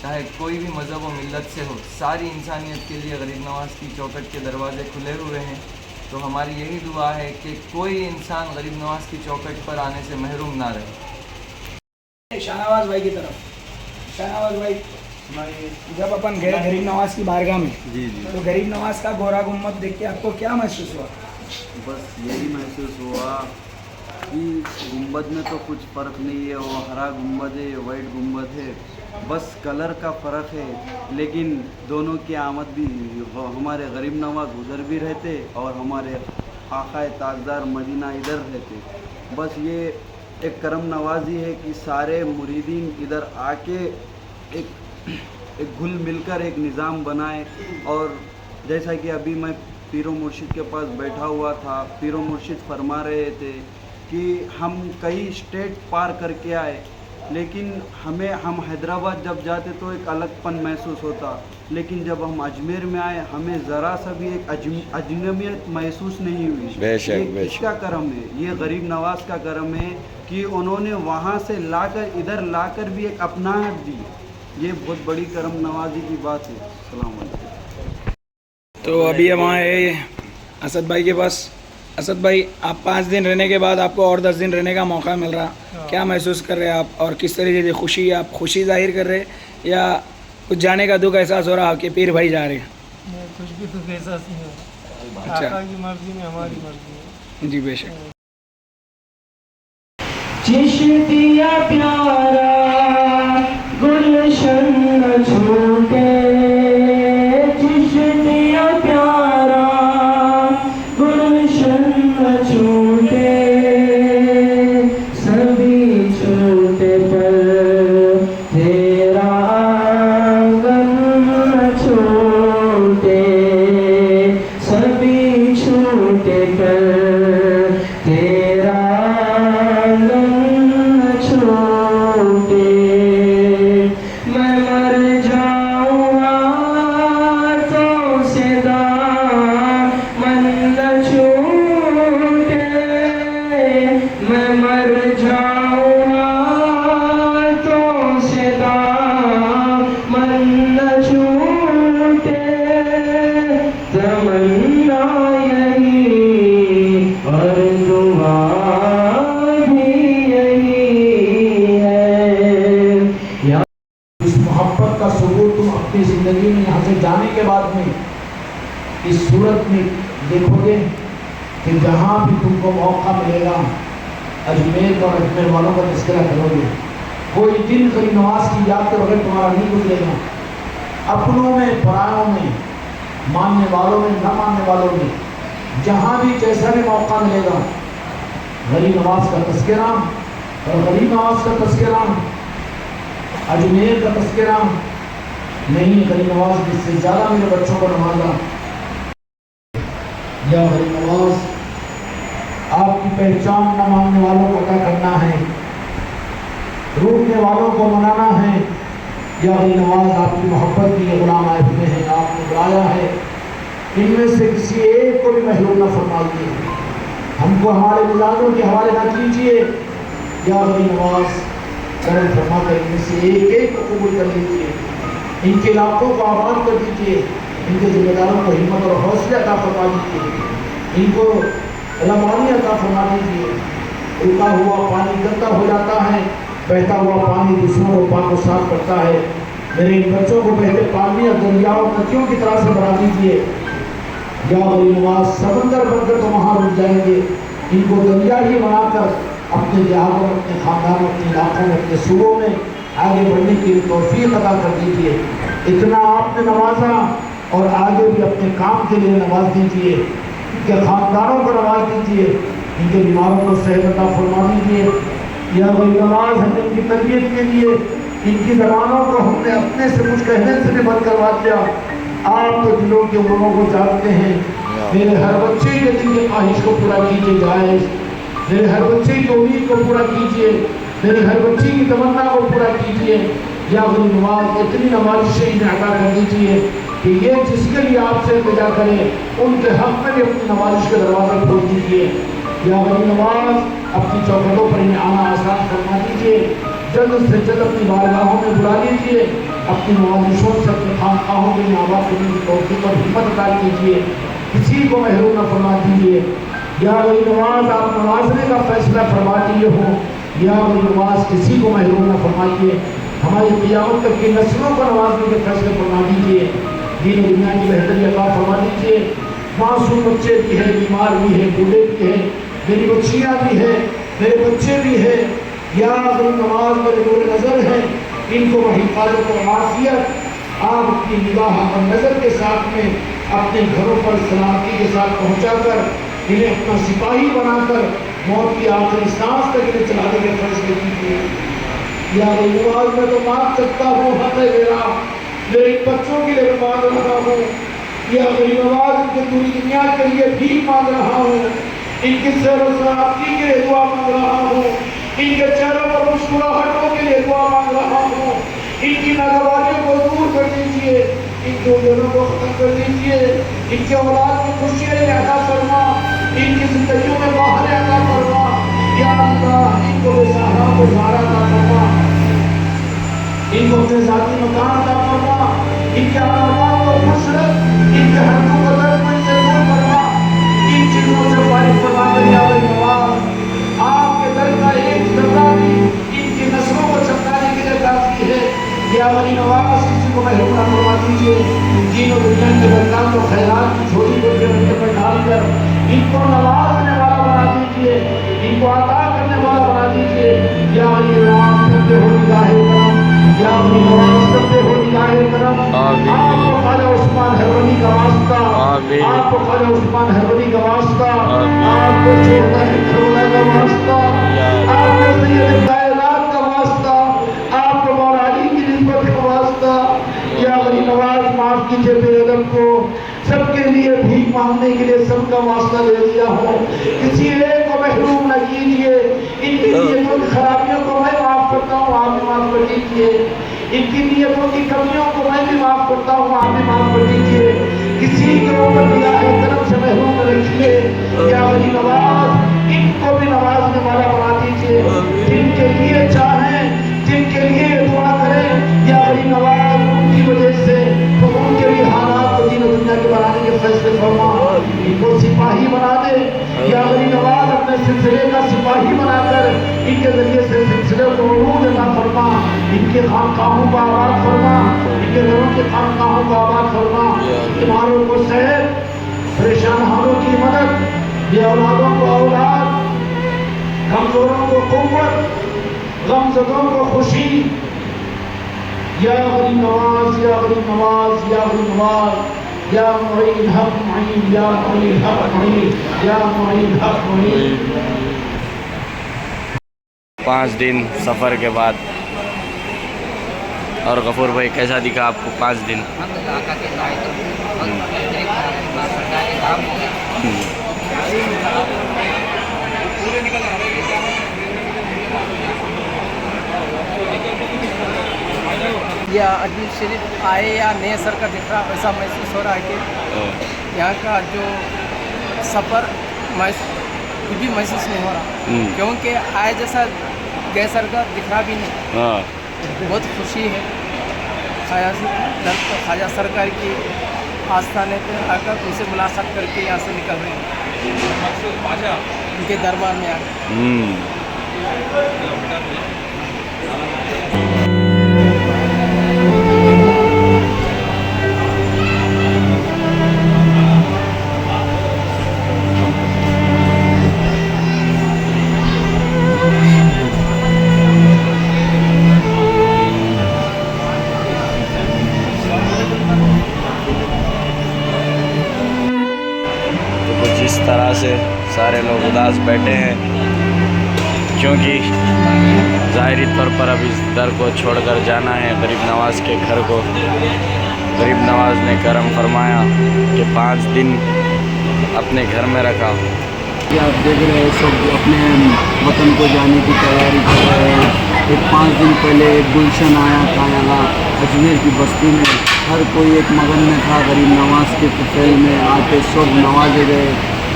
[SPEAKER 17] चाहे कोई भी मज़हब व मिल्लत से हो, सारी इंसानियत के लिए गरीब नवाज की चौखट के दरवाज़े खुले हुए हैं। तो हमारी यही दुआ है कि कोई इंसान गरीब नवाज की चौखट पर आने से महरूम ना रहे।
[SPEAKER 11] शाहनवाज भाई की तरफ, शाहनवाज भाई, जब अपन गए गरीब नवाज की बारगाह में, तो गरीब नवाज का गोरा गुम्बद देख के आपको क्या महसूस हुआ?
[SPEAKER 14] बस यही महसूस हुआ कि गुम्बद में तो कुछ फ़र्क नहीं है, वो हरा गुम्बद है, वाइट गुम्बद है, बस कलर का फ़र्क है। लेकिन दोनों की आमद भी हमारे गरीब नवाज उधर भी रहते और हमारे आक़ाए ताजदार मदीना इधर रहते। बस ये एक करम नवाजी है कि सारे मुरीदीन इधर आके एक घुल मिलकर एक निज़ाम बनाए। और जैसा कि अभी मैं पीरो मुर्शिद के पास बैठा हुआ था। पीरो मुर्शिद फरमा रहे थे कि हम कई स्टेट पार करके आए, लेकिन हम हैदराबाद जब जाते तो एक अलगपन महसूस होता, लेकिन जब हम अजमेर में आए हमें ज़रा सा भी एक अजनबियत महसूस नहीं हुई।
[SPEAKER 3] बेशक,
[SPEAKER 14] ये किसका करम है? ये गरीब नवाज का करम है कि उन्होंने वहाँ से लाकर इधर लाकर भी एक अपनाहट दी। ये बहुत बड़ी करम नवाजी की बात है। अस्सलाम वालेकुम।
[SPEAKER 11] तो अभी हम आए असद भाई के पास। असद भाई, आप 5 दिन रहने के बाद आपको और 10 दिन रहने का मौका मिल रहा, क्या महसूस कर रहे हैं आप और किस तरीके की खुशी, आप खुशी जाहिर कर रहे हैं या कुछ जाने का दुख एहसास हो रहा आपके पीर भाई जा रहे हैं?
[SPEAKER 18] कुछ भी दुख एहसास नहीं हो रहा।
[SPEAKER 11] अच्छा।
[SPEAKER 18] आका की मर्जी में हमारी मर्जी है।
[SPEAKER 11] जी बेशक।
[SPEAKER 2] चिश्तिया प्यारा गुलशन न छूटे, चिश्तिया प्यारा गुलशन न छूटे, सभी छूटे पर तेरा आंगन न छूटे, सभी छूटे पर तेरा आंगन न छूटे। मैं मर जाऊँगा तो से दामन न छूटे, मैं मर जाऊँगा तो से दामन न छूटे, तमन्ना यही और दुआ भी यही है।
[SPEAKER 15] इस मोहब्बत का सबूत तुम अपनी ज़िंदगी में यहाँ से जाने के बाद में इस सूरत में देखोगे कि जहाँ भी तुमको मौका मिलेगा अजमेर और अजमेर वालों का तस्करा करोगे। कोई दिन गरीब नवाज की याद के बगैर तुम्हारा नहीं गुजरेगा। अपनों में, परायों में, मानने वालों में, न मानने वालों में, जहाँ भी जैसा भी मौका मिलेगा गरीब नवाज का तस्करा और गरीब नवाज का तस्करा, अजमेर का तस्करा नहीं। गरीब नवाज जिससे ज़्यादा मेरे बच्चों को नवाजा, या गरीब नवाज आपकी पहचान न मानने वालों को क्या करना है, रूठने वालों को मनाना है। या गरीब नवाज आपकी मोहब्बत की गुलाम आए हुए हैं, आपने बुलाया है, इनमें से किसी एक को भी महरूम न फरमाइए, हमको हमारे मिजाजों के हवाले न कीजिए। या गरीब नवाज करम फरमा कर इनमें से एक एक को कबूल कर लीजिए, इनके इलाकों को आबाद कर दीजिए, इनके जिम्मेदारों को हिम्मत और हौसला अता फरमा दीजिए, इनको रवानी अता फरमा दीजिए। रुका हुआ पानी गंदा हो जाता है, बहता हुआ पानी दूसरों को पाक को साफ करता है। मेरे इन बच्चों को बहते पानी और दरियाओं नदियों की तरह से बना दीजिए। या गरीब नवाज समंदर बनकर तो वहाँ रुक जाएंगे, इनको दरिया ही बनाकर अपने देहातों में, अपने खानदानों, अपने इलाकों में, अपने सूबों में आगे बढ़ने की तौफीक अता कर दीजिए। इतना आपने नवाजा और आगे भी अपने काम के लिए नवाज दीजिए, इनके खानदानों को नवाज दीजिए, इनके बीमारों को सेहत अता फरमा दीजिए। या गरीब नवाज हमने इनकी तरबियत के लिए इनकी जबानों को हमने अपने से कुछ कहने से भी बंद करवा दिया। आप तो दिलों के उमंगों को जानते हैं। मेरे हर बच्चे के दिल की ख्वाहिश को पूरा कीजिए जायज़, मेरे हर बच्चे की उम्मीद को पूरा कीजिए, मेरे हर बच्चे की तमन्ना को पूरा कीजिए। या गरीब नवाज इतनी नवाजिशें इन्हें अता कर दीजिए कि ये जिसके लिए आपसे इंतजार करें उनके हक में भी अपनी नवाजिश के दरवाज़ा खोल दीजिए। या गरीब नवाज अपनी चौखटों पर इन्हें आना आसान फरमा दीजिए, जल्द से जल्द अपनी बारगाहों में बुला लीजिए, अपनी नवाजिशों से अपने खानखाहों के लिए आबाद करने की तौफीक और हिम्मत अता कीजिए, किसी को महरूम न फरमा दीजिए। या गरीब नवाज आप नवाजने का फैसला फरमा दिए हो, या गरीब नवाज किसी को महरूम न फरमाइए, हमारी क़यामत तक की नस्लों को नवाजने के फैसले फरमा दीजिए, दीन दुनिया की बेहतरी अता फरमा दीजिए। मासूम बच्चे भी हैं, बीमार भी हैं, बूढ़े भी हैं, मेरी बच्चियाँ भी हैं, मेरे बच्चे भी हैं। या गरीब नवाज मेरे नूर नज़र हैं, इनको हिफाजत और आफियत आप अपनी निगाह और नज़र के साथ में अपने घरों पर सलामती के साथ पहुँचाकर इन्हें अपना सिपाही बनाकर मौत की आखिरी सांस तक इन्हें चलाने के फैसले कीजिए। या नवाज मैं तो मांग सकता हूँ, हक है मेरा, मेरे बच्चों के लिए मांग रहा हूँ
[SPEAKER 6] या गरीब नवाज इनके पूरी दुनिया के लिए भीख मांग रहा हूँ, इनकी सलामती के लिए दुआ मांग रहा हूँ, इनके चेहरों पर मुस्कुराहटों के लिए दुआ मांग रहा हूँ, इनकी नागवारियों को दूर कर दीजिए, इनके उजलों को खत्म कर दीजिए, इनके औलाद में खुशियाँ अदा फरमा, इनकी जिंदगियों में बाहर अदा फरमा, या अल्लाह इनको बेसहारा को सहारा अदा फरमा, इनको अपने जाती मकान अदा फरमा, इनके अहबाब को मुशरत, इनके हक़ों को दर्द से दूर फरमा, इन चीज़ों से फारिग फरमा कर या नवाज आपके दर का एक जर्रा भी इनकी नस्लों को चमकाने के लिए काफी है। या वली नवाज किसी को महरूम न फरमा दीजिए, तीनों दुनिया के बरकत को खैरात की झोली को जेब पर डालकर इनको नवाजने वाला बना दीजिए, इनको अता करने वाला बना दीजिए। या वली नवाज करते हो निगाहे करम, या वली नवाज करते हो निगाहे करम, आपको ख्वाजा उस्मान हरवनी का वास्ता, आपको ख्वाजा उस्मान हरवनी का वास्ता, आपको शोहदा करबला का वास्ता, आपको सैयद कायनात का वास्ता, आपको मौला अली की निस्बत का वास्ता। या वली नवाज माफ कीजिए बेअदब को, सबके लिए भीख मांगने के लिए सबका वास्ता दे दिया हो, किसी एक को महरूम न कीजिए, इनकी नियतों की खराबियों को मैं माफ करता हूँ, आप भी माफ कर दीजिए, इनकी नियतों की कमियों को मैं भी माफ करता हूँ, आप भी माफ कर दीजिए, किसी के ऊपर निगाह करम से महरूम न रखिए। या वली नवाज इनको भी नवाजने वाला बना दीजिए, जिनके लिए चाहें, जिनके लिए दुआ करें, या वली नवाज उनकी वजह से तो उनके भी हालात को दीन दुनिया के बनाने के फैसले फरमा, इनको सिपाही बना दे। या वली नवाज अपने सिलसिले का सिपाही बनाकर इनके जरिए से सिलसिले को उरूज अता फरमा, इनके खानकाहों को आबाद फरमा, इनके घरों के खानकाहों को आबाद फरमा, बीमारों को सेहत, परेशान हालों की मदद, बेऔलादों को औलाद, कमजोरों को कुव्वत, गमज़दों को खुशी। या गरीब नवाज, या गरीब नवाज, या गरीब नवाज, या मुईन हक मुईन, या मुईन हक मुईन, या मुईन हक मुईन।
[SPEAKER 3] 5 दिन सफ़र के बाद। और गफूर भाई कैसा दिखा आपको 5 दिन?
[SPEAKER 19] या अजमेर शरीफ आए या नए सर का दिख रहा, ऐसा महसूस हो रहा है कि यहाँ का जो सफ़र भी महसूस नहीं हो रहा, क्योंकि आए जैसा गए सर का दिख रहा भी नहीं। बहुत खुशी है ख्वाजा सरकार की आस्थाने पे आकर उनसे मुलाकात करके यहाँ से निकल रहे हैं, उनके दरबार में आकर।
[SPEAKER 3] इस तरह से सारे लोग उदास बैठे हैं, क्योंकि ज़ाहिरी तौर पर अब इस दर को छोड़कर जाना है गरीब नवाज के घर को। गरीब नवाज ने करम फरमाया कि 5 दिन अपने घर में रखा।
[SPEAKER 14] कि आप देख रहे हैं सब अपने वतन को जाने की तैयारी कर रहे हैं। एक 5 दिन पहले एक गुलशन आया था यहाँ अजमेर की बस्ती में, हर कोई एक मगन में था गरीब नवाज के फैल में आके सब नवाजे गए।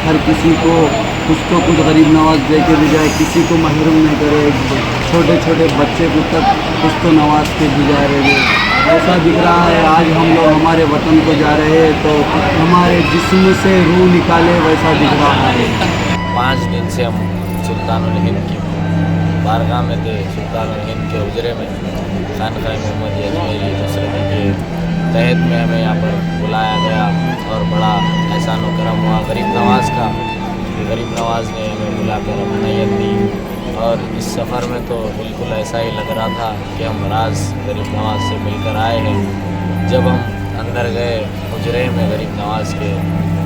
[SPEAKER 14] हर किसी को कुछ तो कुछ गरीब नवाज दे के भी जाए, किसी को महरूम नहीं करे, छोटे छोटे बच्चे को तक कुछ तो नवाज के भी जा रहे हैं। ऐसा दिख रहा है आज हम लोग हमारे वतन को जा रहे हैं तो हमारे जिस्म से रूह निकाले, वैसा दिख रहा है।
[SPEAKER 1] 5 दिन से हम सुल्तानुल हिंद की बारगाह में थे, सुल्तानुल हिंद के उजरे में खानकाह मोहम्मद अजमेरी नुसरती के तहत में हमें यहाँ पर बुलाया गया और बड़ा एहसान व करम हुआ गरीब नवाज का। गरीब नवाज ने हमें बुलाकर अमनीयत दी और इस सफ़र में तो बिल्कुल ऐसा ही लग रहा था कि हम राज गरीब नवाज से मिलकर आए हैं। जब हम अंदर गए उजरे में गरीब नवाज के,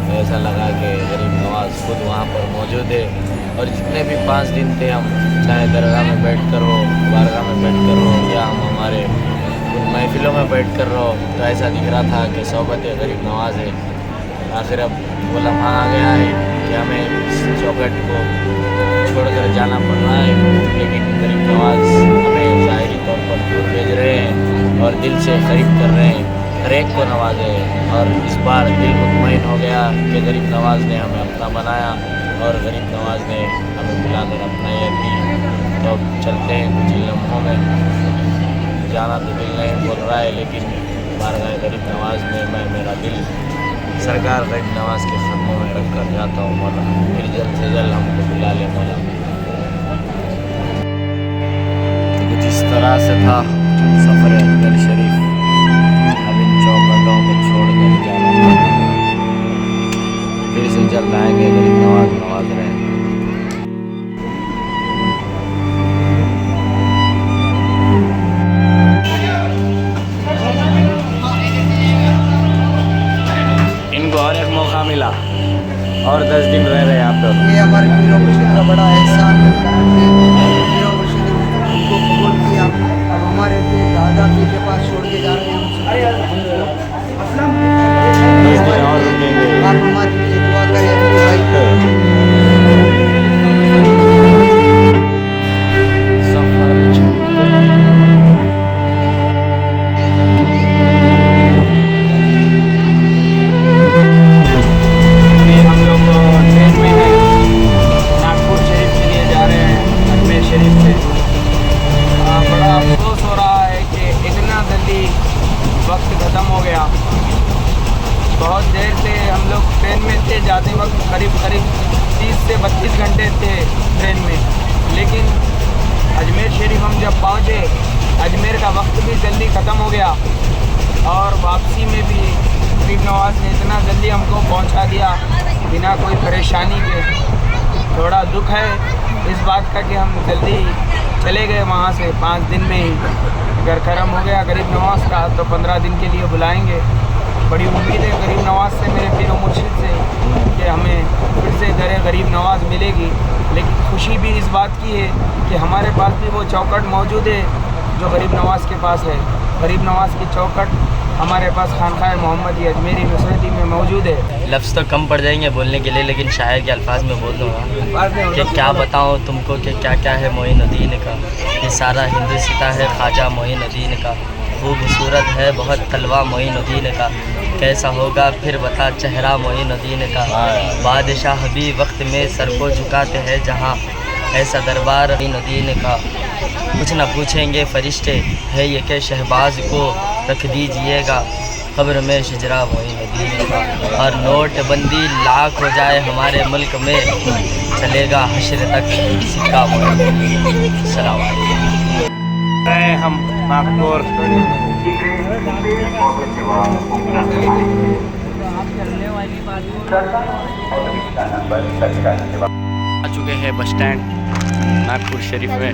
[SPEAKER 1] तो ऐसा लगा कि गरीब नवाज खुद वहाँ पर मौजूद है। और जितने भी 5 दिन थे हम, चाहे दरगाह में बैठ कर हो, बारगाह में बैठ कर हो, या हम हमारे उन महफिलों में बैठ कर रहो, तो ऐसा दिख रहा था कि सोबत गरीब नवाज है। आखिर अब वो लम्हा आ गया है कि हमें इस चौखट को छोड़कर जाना पड़ रहा है, लेकिन गरीब नवाज हमें ज़ाहिरी तौर पर दूर भेज रहे हैं और दिल से करीब कर रहे हैं, हर एक को नवाजे। और इस बार दिल मुतमईन हो गया कि गरीब नवाज ने हमें अपना बनाया और गरीब नवाज ने हमें बुलाकर अपनायत दी। तो अब चलते हैं कुछ ही लम्हों में, जाना तो दिल नहीं बोल रहा है, लेकिन बारगाह गरीब नवाज में मैं मेरा दिल सरकार गरीब नवाज के खम्मों में रख कर जाता हूँ मौला, फिर जल्द से जल्द हमको बुला ले मौला। तो कुछ इस तरह से था सफ़र अजमेर शरीफ, अब इन चौखटों को छोड़ कर जाना, फिर से जल्द आएंगे गरीब नवाज नवाज रहे। और एक मौका मिला और 10 दिन रह रहे यहाँ पर।
[SPEAKER 12] ये हमारे पीर मुर्शिद का बड़ा एहसान है, पीर मुर्शिद ने उनको कबूल किया। अब हमारे दादा पीर के पास छोड़ के जा रहे हैं हम।
[SPEAKER 1] 10 दिन और रुकेंगे।
[SPEAKER 12] आप हमारे लिए दुआ करें
[SPEAKER 11] वक्त ख़त्म हो गया। बहुत देर से हम लोग ट्रेन में थे, जाते वक्त करीब 30 से 32 घंटे थे ट्रेन में, लेकिन अजमेर शरीफ हम जब पहुँचे, अजमेर का वक्त भी जल्दी ख़त्म हो गया और वापसी में भी गरीब नवाज ने इतना जल्दी हमको पहुँचा दिया बिना कोई परेशानी के। थोड़ा दुख है इस बात का कि हम जल्दी चले गए वहाँ से 5 दिन में ही। अगर करम हो गया गरीब नवाज का तो 15 दिन के लिए बुलाएंगे। बड़ी उम्मीद है गरीब नवाज से, मेरे पीर मुर्शिद से, कि हमें फिर से दर गरीब नवाज मिलेगी। लेकिन खुशी भी इस बात की है कि हमारे पास भी वो चौखट मौजूद है जो गरीब नवाज के पास है। गरीब नवाज की चौखट हमारे पास खानकाह मोहम्मदी अजमेरी नुसरती में मौजूद है।
[SPEAKER 20] लफ्ज़ तो कम पड़ जाएंगे बोलने के लिए, लेकिन शायर के अल्फाज में बोल दूँगा कि क्या बताऊँ तुमको कि क्या क्या है मोइनुद्दीन का। ये सारा हिंदुस्तान है ख्वाजा मोइनुद्दीन का, खूबसूरत है बहुत तलवा मोइनुद्दीन का। कैसा होगा फिर बता चेहरा मोइनुद्दीन का। बादशाह भी वक्त में सर को झुकाते हैं जहाँ, ऐसा दरबार मोइनुद्दीन का। कुछ न पूछेंगे फरिश्ते है ये कि शहबाज को रख दीजिएगा खबर में शिजरा मोइनुद्दीन का। और नोटबंदी लाख हो जाए हमारे मुल्क में, चलेगा हश्र तक सिक्का मोइनुद्दीन। सलाम अलैकुम।
[SPEAKER 1] हम नागपुर आ चुके हैं बस स्टैंड नागपुर शरीफ में।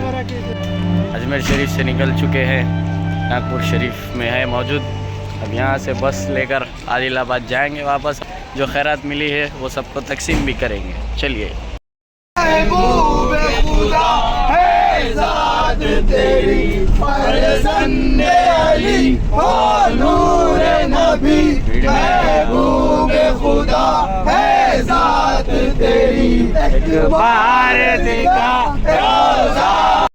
[SPEAKER 1] अजमेर शरीफ से निकल चुके हैं, नागपुर शरीफ में है मौजूद। अब यहाँ से बस लेकर आदिलाबाद जाएंगे वापस। जो खैरात मिली है वो सबको तकसीम भी करेंगे। चलिए।
[SPEAKER 6] तेरी फरज़ंदे अली हो नूरे नबी, महबूब खुदा है ज़ात तेरी, एक बार देखा रोज़ा